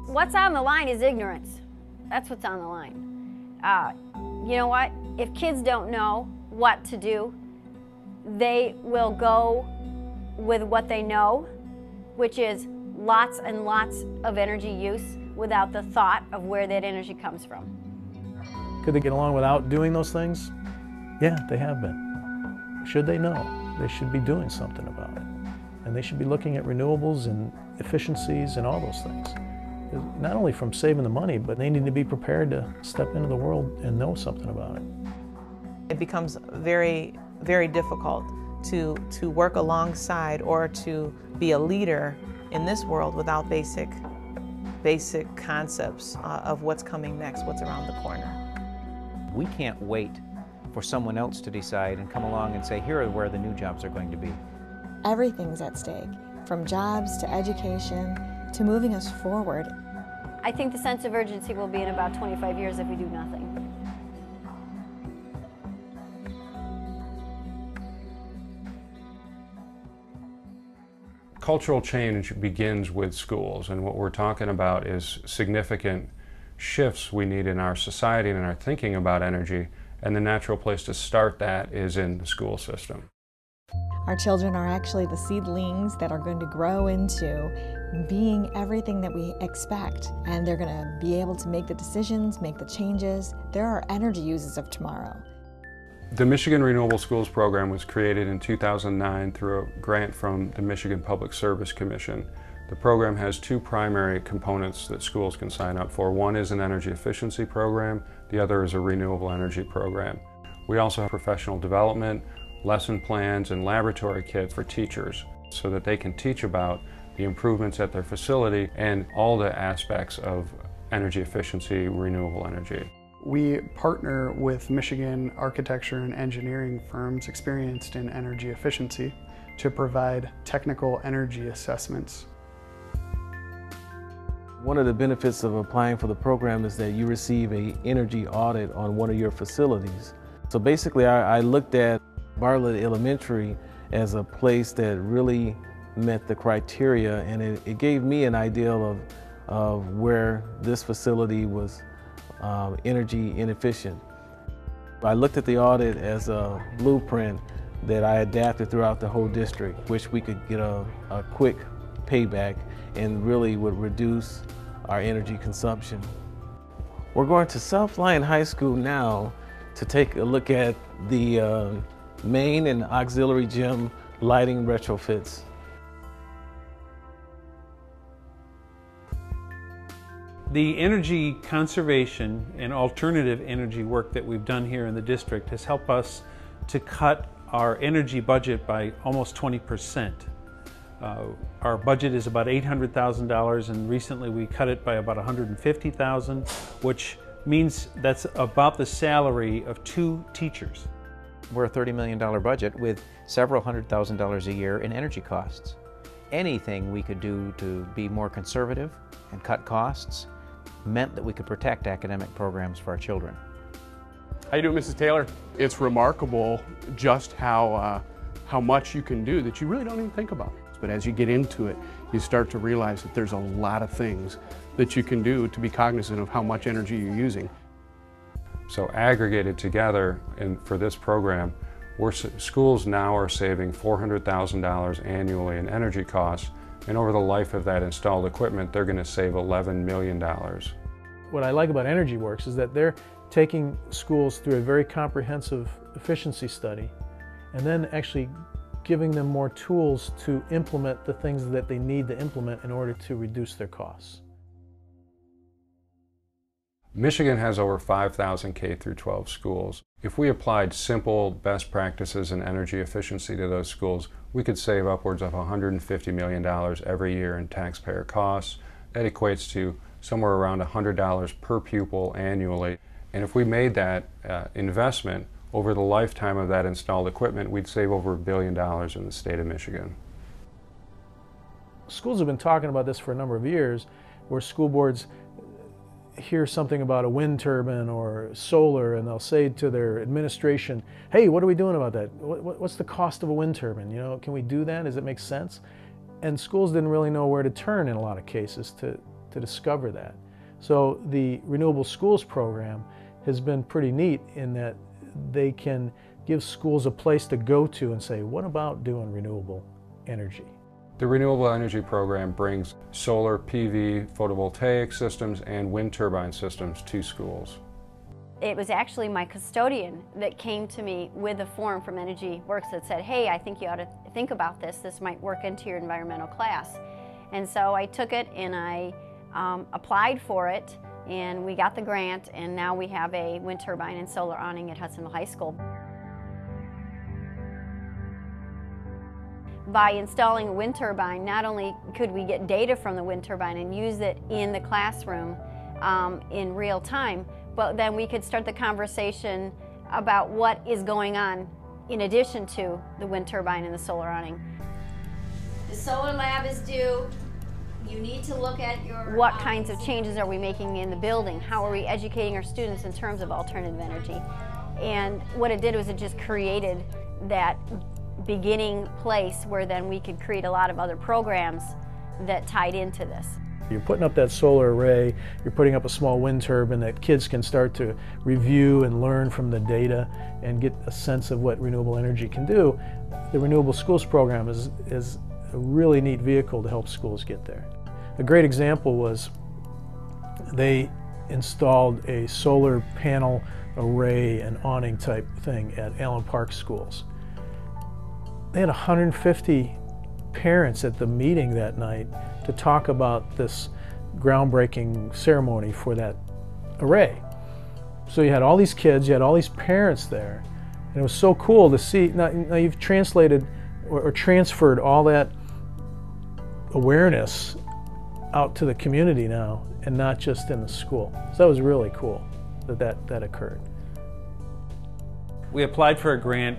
What's on the line is ignorance. That's what's on the line. You know what? If kids don't know what to do, they will go with what they know, which is lots and lots of energy use without the thought of where that energy comes from. Could they get along without doing those things? Yeah, they have been. Should they? No. They should be doing something about it. And they should be looking at renewables and efficiencies and all those things. Not only from saving the money, but they need to be prepared to step into the world and know something about it. It becomes very, very difficult to work alongside or to be a leader in this world without basic concepts of what's coming next, what's around the corner. We can't wait for someone else to decide and come along and say, here are where the new jobs are going to be. Everything's at stake, from jobs to education to moving us forward. I think the sense of urgency will be in about 25 years if we do nothing. Cultural change begins with schools, and what we're talking about is significant shifts we need in our society and in our thinking about energy, and the natural place to start that is in the school system. Our children are actually the seedlings that are going to grow into being everything that we expect, and they're going to be able to make the decisions, make the changes. They're our energy users of tomorrow. The Michigan Renewable Schools program was created in 2009 through a grant from the Michigan Public Service Commission. The program has two primary components that schools can sign up for. One is an energy efficiency program, the other is a renewable energy program. We also have professional development, lesson plans, and laboratory kits for teachers so that they can teach about the improvements at their facility and all the aspects of energy efficiency, renewable energy. We partner with Michigan architecture and engineering firms experienced in energy efficiency to provide technical energy assessments. One of the benefits of applying for the program is that you receive an energy audit on one of your facilities. So basically I looked at Bartlett Elementary as a place that really met the criteria, and it gave me an idea of where this facility was energy inefficient. I looked at the audit as a blueprint that I adapted throughout the whole district, which we could get a quick payback and really would reduce our energy consumption. We're going to South Lyon High School now to take a look at the main and auxiliary gym lighting retrofits. The energy conservation and alternative energy work that we've done here in the district has helped us to cut our energy budget by almost 20%. Our budget is about $800,000, and recently we cut it by about $150,000, which means that's about the salary of 2 teachers. We're a $30 million budget with several $100,000 a year in energy costs. Anything we could do to be more conservative and cut costs meant that we could protect academic programs for our children. How you doing, Mrs. Taylor? It's remarkable just how much you can do that you really don't even think about. But as you get into it, you start to realize that there's a lot of things that you can do to be cognizant of how much energy you're using. So aggregated together for this program, schools now are saving $400,000 annually in energy costs, and over the life of that installed equipment, they're going to save $11 million. What I like about Energy Works is that they're taking schools through a very comprehensive efficiency study and then actually giving them more tools to implement the things that they need to implement in order to reduce their costs. Michigan has over 5,000 K-12 schools. If we applied simple best practices in energy efficiency to those schools, we could save upwards of $150 million every year in taxpayer costs. That equates to somewhere around $100 per pupil annually. And if we made that investment over the lifetime of that installed equipment, we'd save over $1 billion in the state of Michigan. Schools have been talking about this for a number of years, where school boards hear something about a wind turbine or solar, and they'll say to their administration, hey, what are we doing about that? What's the cost of a wind turbine? You know, can we do that? Does it make sense? And schools didn't really know where to turn in a lot of cases to discover that. So the Renewable Schools program has been pretty neat in that they can give schools a place to go to and say, what about doing renewable energy? The Renewable Energy Program brings solar, PV, photovoltaic systems, and wind turbine systems to schools. It was actually my custodian that came to me with a form from Energy Works that said, hey, I think you ought to think about this. This might work into your environmental class. And so I took it and I applied for it, and we got the grant, and now we have a wind turbine and solar awning at Hudsonville High School. By installing a wind turbine, not only could we get data from the wind turbine and use it in the classroom in real time, but then we could start the conversation about what is going on in addition to the wind turbine and the solar awning. The solar lab is due. You need to look at what kinds of changes are we making in the building? How are we educating our students in terms of alternative energy? And what it did was it just created that beginning place where then we could create a lot of other programs that tied into this. You're putting up that solar array, you're putting up a small wind turbine that kids can start to review and learn from the data and get a sense of what renewable energy can do. The Renewable Schools program is a really neat vehicle to help schools get there. A great example was they installed a solar panel array and awning type thing at Allen Park schools. They had 150 parents at the meeting that night to talk about this groundbreaking ceremony for that array. So you had all these kids, you had all these parents there, and it was so cool to see. Now you've translated or transferred all that awareness out to the community now, and not just in the school. So that was really cool that occurred. We applied for a grant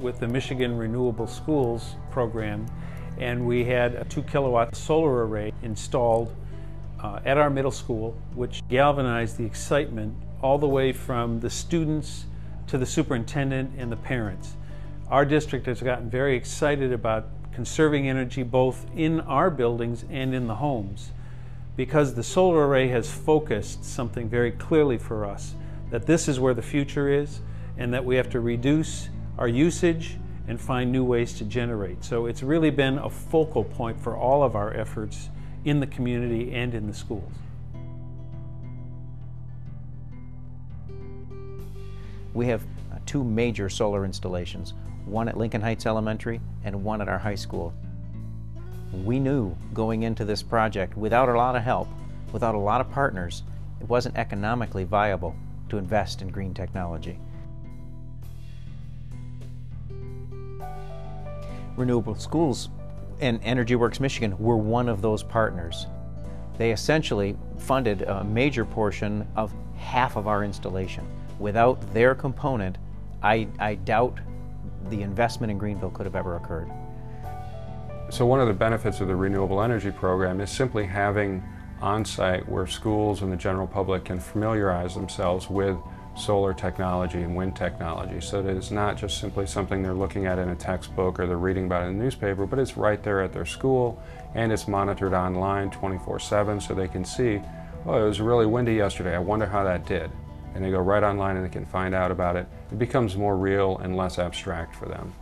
with the Michigan Renewable Schools program, and we had a 2-kilowatt solar array installed at our middle school, which galvanized the excitement all the way from the students to the superintendent and the parents. Our district has gotten very excited about conserving energy both in our buildings and in the homes, because the solar array has focused something very clearly for us, that this is where the future is and that we have to reduce our usage and find new ways to generate. So it's really been a focal point for all of our efforts in the community and in the schools. We have 2 major solar installations, one at Lincoln Heights Elementary and one at our high school. We knew going into this project, without a lot of help, without a lot of partners, it wasn't economically viable to invest in green technology. Renewable Schools and Energy Works Michigan were one of those partners. They essentially funded a major portion of half of our installation. Without their component, I doubt the investment in Greenville could have ever occurred. So one of the benefits of the Renewable Energy Program is simply having on-site where schools and the general public can familiarize themselves with solar technology and wind technology, so that it's not just simply something they're looking at in a textbook or they're reading about in the newspaper, but it's right there at their school, and it's monitored online 24/7, so they can see, oh, it was really windy yesterday, I wonder how that did. And they go right online and they can find out about it. It becomes more real and less abstract for them.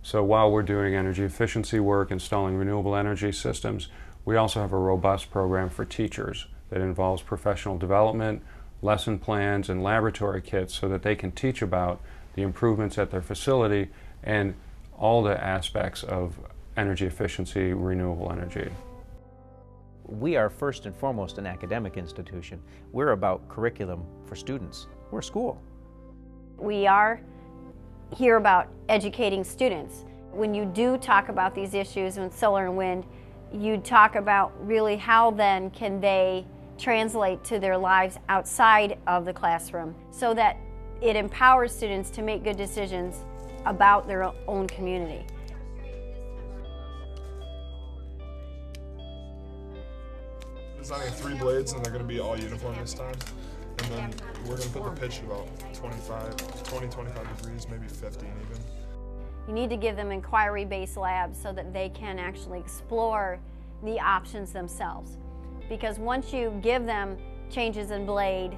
So while we're doing energy efficiency work, installing renewable energy systems, we also have a robust program for teachers that involves professional development, lesson plans, and laboratory kits so that they can teach about the improvements at their facility and all the aspects of energy efficiency, renewable energy. We are first and foremost an academic institution. We're about curriculum for students. We're a school. We are here about educating students. When you do talk about these issues with solar and wind, you talk about really how then can they translate to their lives outside of the classroom, so that it empowers students to make good decisions about their own community. Designing 3 blades, and they're going to be all uniform this time. And then we're going to put the pitch at about 25 degrees, maybe 50 even. You need to give them inquiry-based labs so that they can actually explore the options themselves. Because once you give them changes in blade,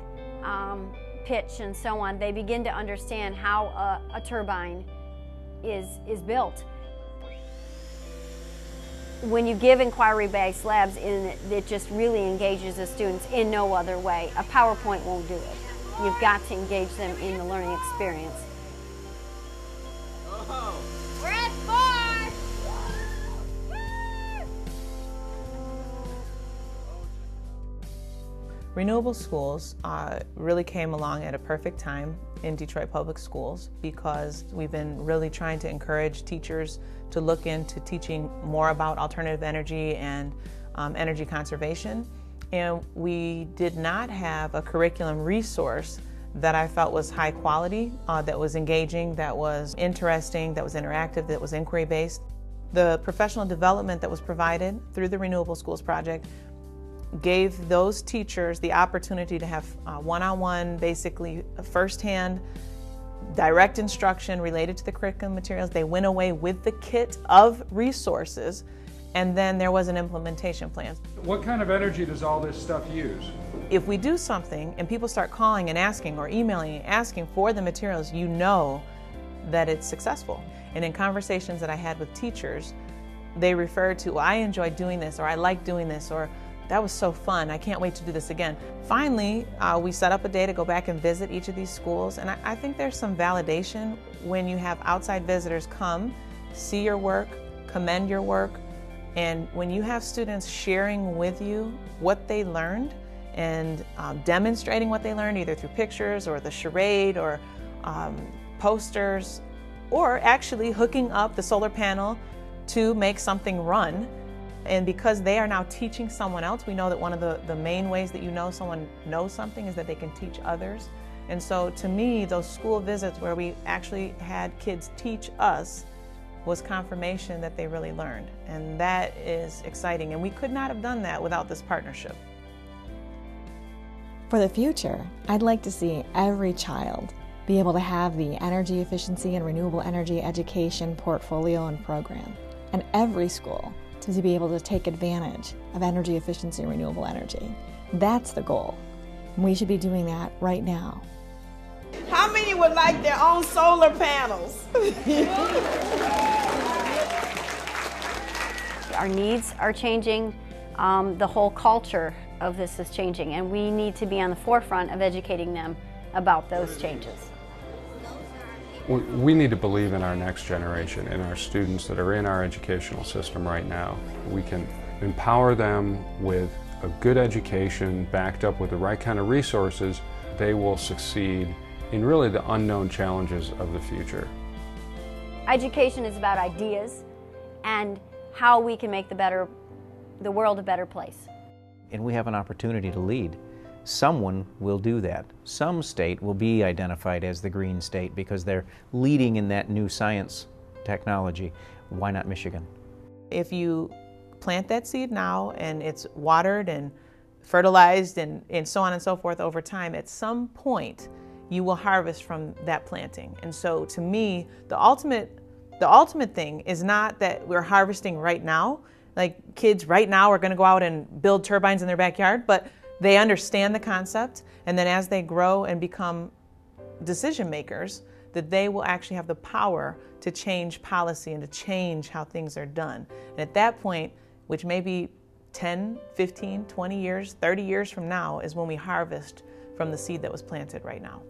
pitch, and so on, they begin to understand how a turbine is built. When you give inquiry-based labs, it just really engages the students in no other way. A PowerPoint won't do it. You've got to engage them in the learning experience. We're at 4! Renewable Schools really came along at a perfect time in Detroit Public Schools because we've been really trying to encourage teachers to look into teaching more about alternative energy and energy conservation. And we did not have a curriculum resource that I felt was high quality, that was engaging, that was interesting, that was interactive, that was inquiry-based. The professional development that was provided through the Renewable Schools project gave those teachers the opportunity to have one-on-one, basically firsthand, direct instruction related to the curriculum materials. They went away with the kit of resources, and then there was an implementation plan. What kind of energy does all this stuff use? If we do something and people start calling and asking or emailing and asking for the materials, you know that it's successful. And in conversations that I had with teachers, they referred to, well, I enjoyed doing this, or I like doing this, or that was so fun, I can't wait to do this again. Finally, we set up a day to go back and visit each of these schools, and I think there's some validation when you have outside visitors come, see your work, commend your work, and when you have students sharing with you what they learned and demonstrating what they learned either through pictures or the charade or posters, or actually hooking up the solar panel to make something run. And because they are now teaching someone else, we know that one of the main ways that you know someone knows something is that they can teach others. And so to me, those school visits where we actually had kids teach us was confirmation that they really learned. And that is exciting. And we could not have done that without this partnership. For the future, I'd like to see every child be able to have the energy efficiency and renewable energy education portfolio and program, and every school to be able to take advantage of energy efficiency and renewable energy. That's the goal. We should be doing that right now. How many would like their own solar panels? Our needs are changing. The whole culture of this is changing, and we need to be on the forefront of educating them about those changes. We need to believe in our next generation, in our students that are in our educational system right now. We can empower them with a good education backed up with the right kind of resources. They will succeed in really the unknown challenges of the future. Education is about ideas and how we can make the world a better place. And we have an opportunity to lead. Someone will do that. Some state will be identified as the green state because they're leading in that new science technology. Why not Michigan? If you plant that seed now and it's watered and fertilized and so on and so forth over time, at some point you will harvest from that planting. And so to me, the ultimate thing is not that we're harvesting right now, like kids right now are going to go out and build turbines in their backyard, but they understand the concept, and then as they grow and become decision makers, that they will actually have the power to change policy and to change how things are done. And at that point, which may be 10, 15, 20 years, 30 years from now, is when we harvest from the seed that was planted right now.